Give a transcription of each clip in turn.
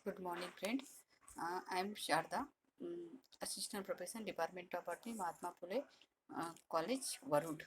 Good morning, friends. I am Sharda, Assistant Professor, Department of Botany, Mahatma Phule College, Varud.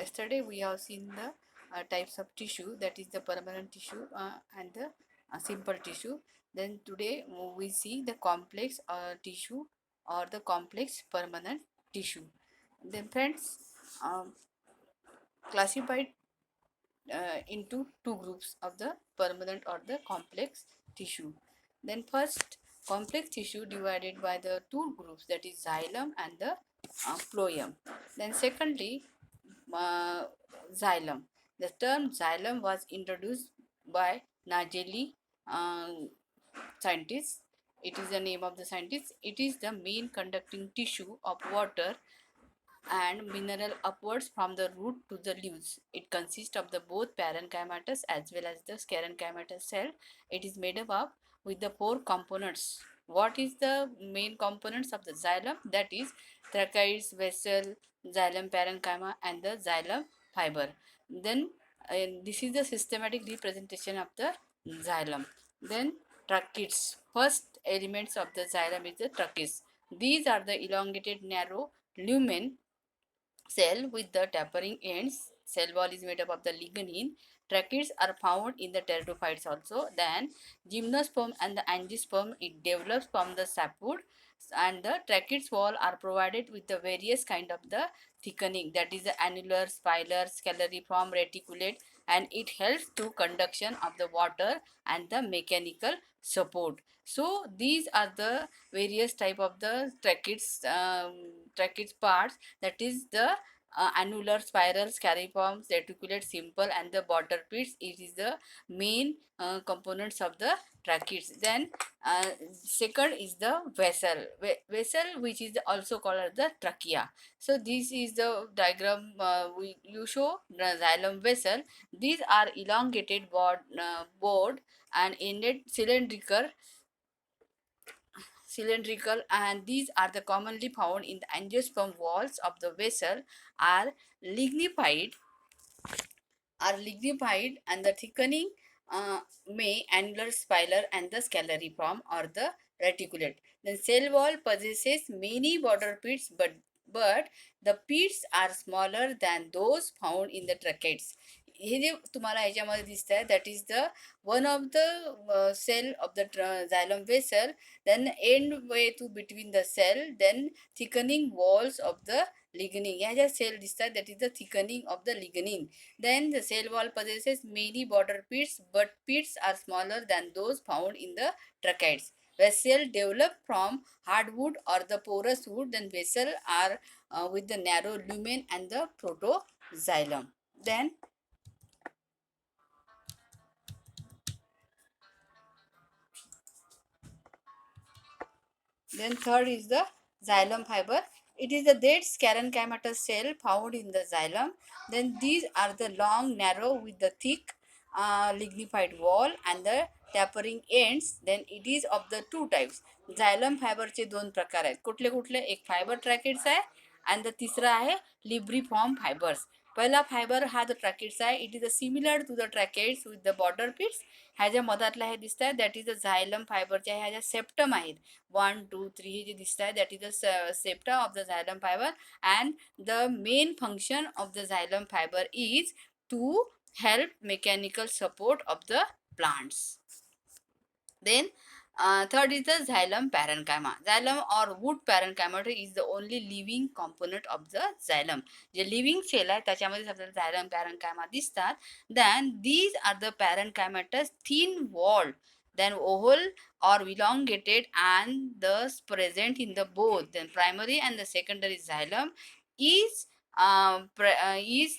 Yesterday, we have seen the types of tissue, that is the permanent tissue and the simple tissue. Then today we see the complex tissue or the complex permanent tissue. Then friends, um, classified into two groups of the permanent or the complex tissue. Then first, complex tissue divided by the two groups, that is xylem and the phloem. Then secondly, uh, xylem. The term xylem was introduced by Nageli scientist. It is the name of the scientist. It is the main conducting tissue of water and mineral upwards from the root to the leaves. It consists of the both parenchymatous as well as the sclerenchymatous cell. It is made up of with the four components. What is the main components of the xylem? That is tracheids, vessel, xylem parenchyma and the xylem fiber. Then this is the systematic representation of the xylem. Then tracheids. First elements of the xylem is the tracheids. These are the elongated narrow lumen cell with the tapering ends. Cell wall is made up of the lignin. Tracheids are found in the pteridophytes also. Then gymnosperm and the angiosperm, it develops from the sapwood, and the tracheids wall are provided with the various kind of the thickening, that is the annular, spilar, scalariform, reticulate, and it helps to conduction of the water and the mechanical support. So these are the various type of the tracheids parts, that is the annular, spiral, scariform, reticulate, simple, and the border pits. It is the main components of the tracheids. Then second is the vessel. Vessel, which is also called as the trachea. So this is the diagram you show the xylem vessel. These are elongated board and ended cylindrical, and these are the commonly found in the angiosperm walls of the vessel are lignified and the thickening may annular, spiral, and the scalariform or the reticulate. The cell wall possesses many border pits, but the pits are smaller than those found in the tracheids. हे जे तुम्हाला ह्याच्यामध्ये दिसत आहे that is the one of the cell of the xylem vessel, then end way to between the cell, then thickening walls of the lignin. ह्या ज्या cell दिसतात that is the thickening of the lignin. Then the cell wall possesses many border pits, but pits are smaller than those found in the tracheids. Vessel develop from hardwood or the porous wood, then vessel are with the narrow lumen and the protoxylem. Then third is the xylem fiber. It is the dead sclerenchymatous cell found in the xylem. Then these are the long, narrow with the thick lignified wall and the tapering ends. Then it is of the two types. Xylem fiber चे दोन प्रकार आहेत. कुठले कुठले? एक fibre ट्रॅकेट्स आहे आणि the तिसरा आहे लिब्रिफॉर्म फायबर्स. पहिला फायबर हा द ट्रॅकेट्स आहे. It is a similar to the tracheids with the border pits. ह्या ज्या मधातल्या हे दिसत आहे दॅट इज द झायलम फायबरच्या ह्या ज्या सेप्टम आहेत 1, 2, 3 हे जे दिसत आहे that is the septum of the xylem fibre, and the main function of the xylem fibre is to help mechanical support of the plants. Then third is the xylem parenchyma. Xylem or wood parenchyma is the only living component of the xylem. जे living cell आहे त्याच्यामध्ये आपल्याला xylem parenchyma दिसतात. Then these are the parenchymatous thin walled, then oval or elongated, and thus present in the both then primary and the secondary xylem is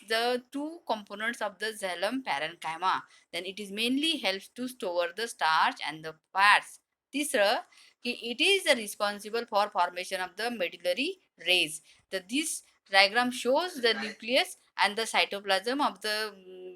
the two components of the xylem parenchyma. Then it is mainly helps to store the starch and the fats. तिसरं की it is responsible for formation of the medullary rays. This diagram shows the nucleus and the cytoplasm of the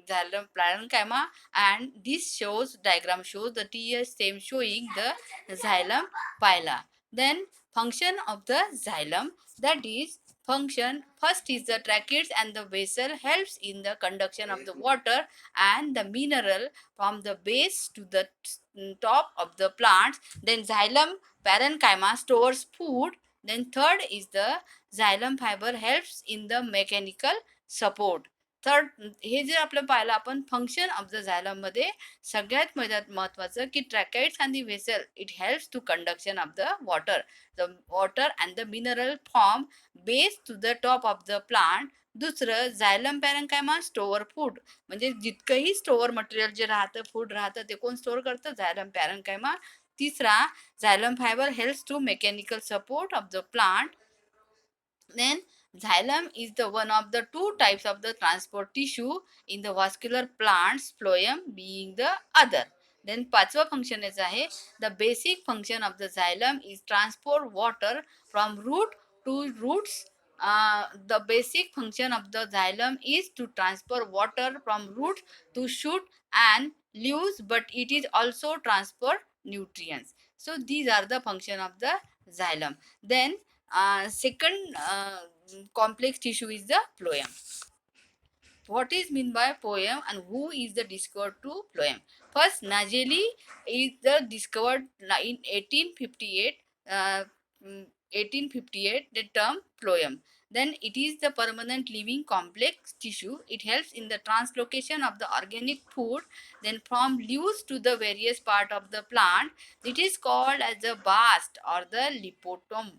xylem parenchyma, and this diagram shows the TS stem showing the xylem pila. Then function of the xylem, that is function. First is the tracheids and the vessel helps in the conduction of the water and the mineral from the base to the top of the plants. Then xylem parenchyma stores food. Then third is the xylem fiber helps in the mechanical support. Third, हे जे आपलं पाहिलं आपण function of the झायलम मध्ये सगळ्यात महत्वाचं की tracheids and the vessel it helps to conduction of the water and the mineral form base to the top of the plant. दुसरं झायलम पॅरेन्कायमा स्टोअर फूड, म्हणजे जितकंही स्टोअर मटेरियल जे राहतं फूड राहतं ते कोण स्टोअर करतं? झायलम पॅरेन्कायमा. तिसरा, xylem fiber helps to mechanical support of the plant. Then xylem is the one of the two types of the transport tissue in the vascular plants, phloem being the other. Then पाचवा function आहे, the basic function of the xylem is transport water from root to roots. The basic function of the xylem is to transport water from roots to shoot and leaves, but it is also transport nutrients. So these are the function of the xylem. Then second complex tissue is the phloem. What is mean by phloem and who is the discovered to phloem? First, Nageli is the discovered in 1858. 1858 the term phloem. Then it is the permanent living complex tissue. It helps in the translocation of the organic food. Then from leaves to the various part of the plant, it is called as the bast or the lipotome.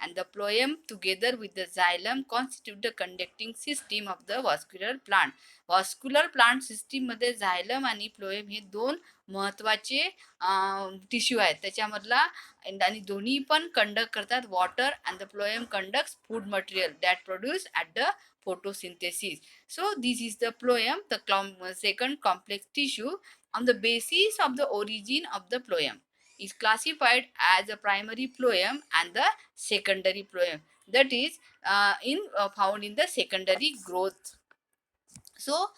And the phloem together with the xylem constitute the conducting system of the vascular plant. Vascular plant system मध्ये xylem आणि phloem हे दोन महत्वाचे tissue आहेत. त्याच्यामधला आणि दोन्ही पण conduct करतात water and the phloem conducts food material that produce at the photosynthesis. So this is the phloem, the second complex tissue. On the basis of the origin of the phloem is classified as a primary phloem and the secondary phloem, that is found in the secondary growth. So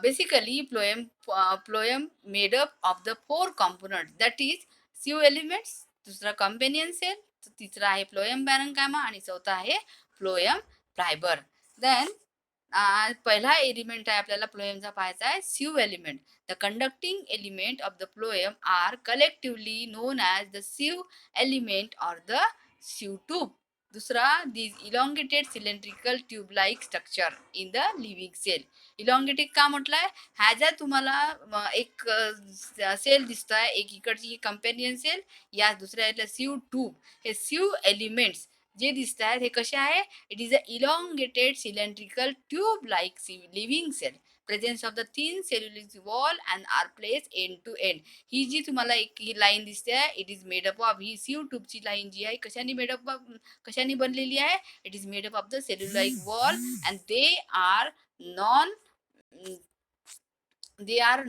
basically phloem made up of the four components, that is sieve elements, दुसरा companion cell, तिसरा आहे phloem parenchyma आणि चौथा आहे phloem fiber. Then पहिला element आहे आपल्याला फ्लोएमचा पाहायचा आहे sieve element. The conducting element of the phloem are collectively known as the sieve element or the sieve tube. दूसरा, these elongated cylindrical tube like structure in the living cell. Elongated का म्हटलंय? ह्या ज्या तुम्हाला एक सेल दिसतोय, एक इकडची कंपेनियन सेल, या दुसऱ्या सिव ट्यूब, हे सिव एलिमेंट्स जे दिसत आहेत हे कसे आहे? It is a elongated cylindrical tube like living cell. Presence of the thin cellular wall and are place end to end. ही जी तुम्हाला एक ही लाईन दिसते आहे, इट इज मेडअप ऑफ, ही सिव ट्यूबची लाईन जी आहे कशाने मेडअप कशाने बनलेली आहे? It is made up of the cellulose wall and they are non they are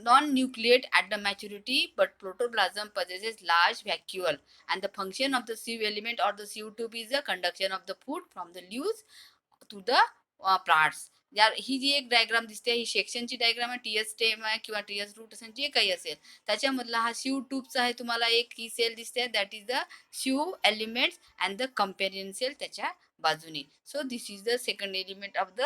non-nucleate at the maturity, but protoplasm possesses large vacuole, and the function of the sieve element or the sieve tube is the conduction of the food from the leaves to the plants. यार ही जी एक diagram दिसते ही सेक्शनची diagram आहे, TS stem आहे किंवा TS root असेल जे काही असेल त्याच्यामधला हा शिव ट्यूबचा आहे. तुम्हाला एक ही सेल दिसते, that is the sieve elements and the companion cell त्याच्या बाजूने. So this is the second element of the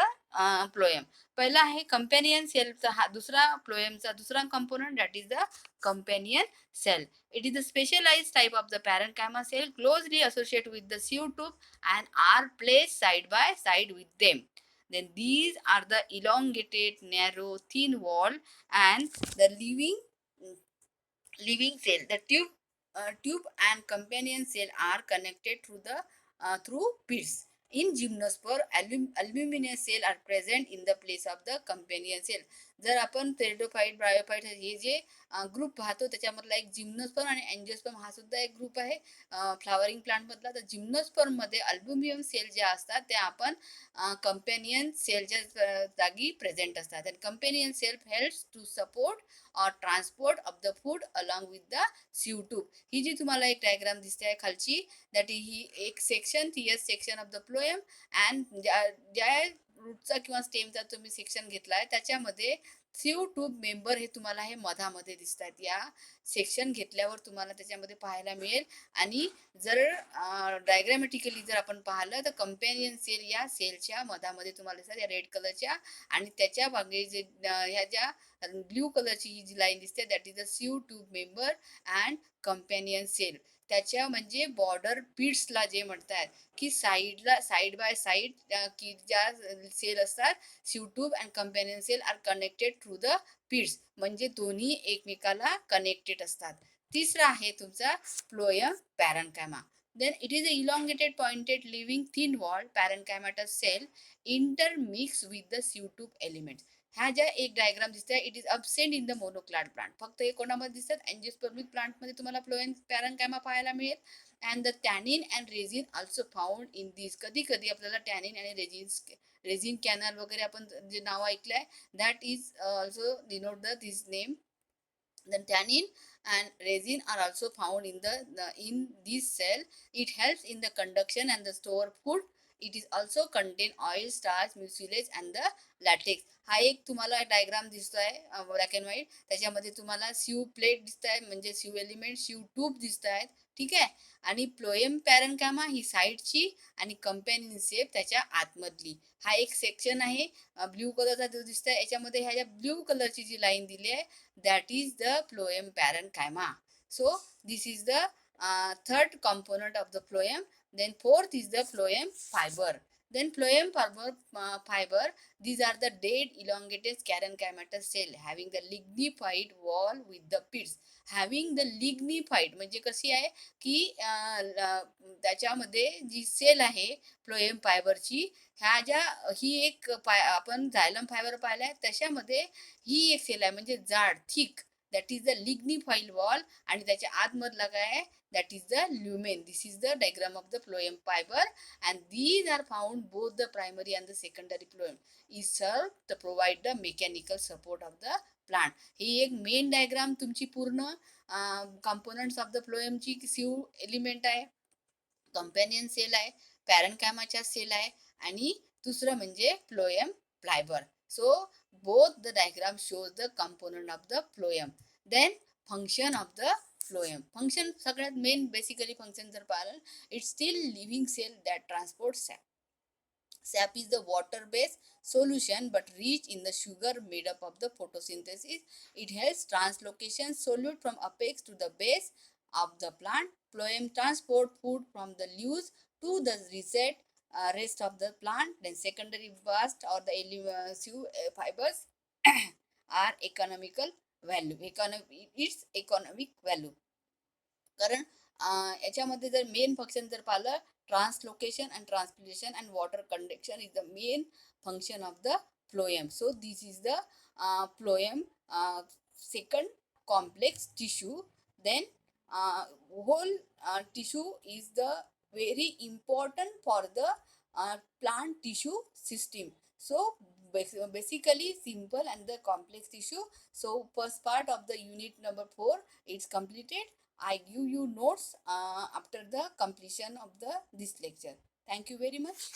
phloem. पहिला आहे कंपेनियन सेलचा, हा दुसरा फ्लोएमचा दुसरा component that is the companion cell. It is a specialized type of the parenchyma cell closely associated with the sieve tube and are placed side by side with them. Then these are the elongated, narrow, thin wall and the living cell. The tube and companion cell are connected through pits. In gymnosperm, aluminous cell are present in the place of the companion cell. जर आपण थेरडोफाइट, bryophyte हे जे group पाहतो त्याच्यामधला एक gymnosperm आणि angiosperm हा सुद्धा एक group आहे फ्लावरिंग प्लांट मधला. तर जिम्नोस्पर्म मध्ये अल्बुमियम सेल ज्या असतात त्या आपण कंपेनियन सेलच्या जागी प्रेझेंट असतात. And companion cell helps to support or transport of the food along with the sieve tube. ही जी तुम्हाला एक डायग्राम दिसते आहे खालची, दॅट ही एक section, this section of the phloem, and ज्या रूटचा किंवा स्टेमचा तुम्ही सेक्शन घेतलाय त्याच्यामध्ये सीव ट्यूब मेंबर हे तुम्हाला हे मधामध्ये दिसत आहेत. या सेक्शन घेतल्यावर तुम्हाला त्याच्यामध्ये पाहायला मिळेल. आणि जर डायग्रॅमॅटिकली जर आपण पाहिलं तर कंपॅनियन सेल या सेलच्या मधामध्ये तुम्हाला दिसतात या रेड कलरच्या. आणि त्याच्या मागे जे ह्या ज्या ब्ल्यू कलरची ही जी लाईन दिसते that is the sieve tube member and companion cell. त्याच्या म्हणजे बॉर्डर पीट्सला जे म्हणतात की साईडला साईड बाय साईड की ज्या सेल असतात sieve and companion cell are connected through the pits, म्हणजे दोन्ही एकमेकाला कनेक्टेड असतात. तिसरा आहे तुमचा phloem parenchyma. Then it is a elongated pointed living thin wall parenchymatous cell intermix with the sieve element. ह्या ज्या एक डायग्राम दिसते it is absent in the monocot plant. फक्त हे कोणामध्ये दिसतात अँजिओस्पर्मिक प्लांटमध्ये तुम्हाला फ्लोएम पॅरेन्कायमा पाहायला मिळेल. And the tannin and resin also found in this. कधी कधी आपल्याला टॅनिन आणि रेझिन कॅनल वगैरे आपण जे नाव ऐकलंय that is also denote the this name. Then tannin and resin are also found in this cell. It helps in the conduction and the store food. It is also contain oil, starch, mucilage and the latex. हा एक तुम्हाला diagram दिसतोय black and white. त्याच्यामध्ये तुम्हाला सीव plate दिसत आहे म्हणजे सीव element sieve tube दिसत आहेत. ठीक आहे. आणि फ्लोएम पॅरेन्कायमा ही साईडची आणि कंपॅनियन सेल त्याच्या आतमधली. हा एक सेक्शन आहे ब्ल्यू कलरचा जो दिसतोय. याच्यामध्ये ह्या ज्या ब्ल्यू कलरची जी लाईन दिली आहे that is the phloem parenchyma. So this is the third component of the phloem. Then fourth is the phloem fiber. Then phloem fiber, these are the dead elongated parenchymatous cell having the lignified wall with the pits. Having the lignified म्हणजे कशी आहे की त्याच्यामध्ये जी cell आहे phloem फायबरची ह्या ज्या ही एक आपण झायलम फायबर पाहिलाय तशामध्ये ही एक सेल आहे म्हणजे जाड thick that is the lignified wall. आणि त्याच्या आतमधला काय आहे that is the lumen. This is the diagram of the phloem fibre and these are found both the primary and the secondary phloem is served to provide the mechanical support of the plant. ही एक main diagram तुमची पूर्ण components of the फ्लोएमची सीव element आहे, companion cell आहे, पॅरेन्कायमाच्या cell आहे आणि दुसरं म्हणजे phloem fibre. So both the diagram shows the component of the phloem. Then function of the phloem. Function सगळ्यात मेन बेसिकली फंक्शन जर पाहिलं it's still living cell that transport sap. Sap is the water-based solution but rich in the sugar made up of the photosynthesis. It helps translocation solute from apex to the base of the plant. Phloem transport food from the leaves to the rest of the plant. Then secondary bast or the fibers are economical value. Its economic value. कारण याच्यामध्ये जर main function जर पाहिलं translocation and transpiration and water conduction is the main function of the phloem. So this is the phloem second complex tissue. Then whole tissue is the very important for the plant tissue system. So basically simple and the complex tissue. So first part of the unit number 4 it's completed. I give you notes after the completion of this lecture. Thank you very much.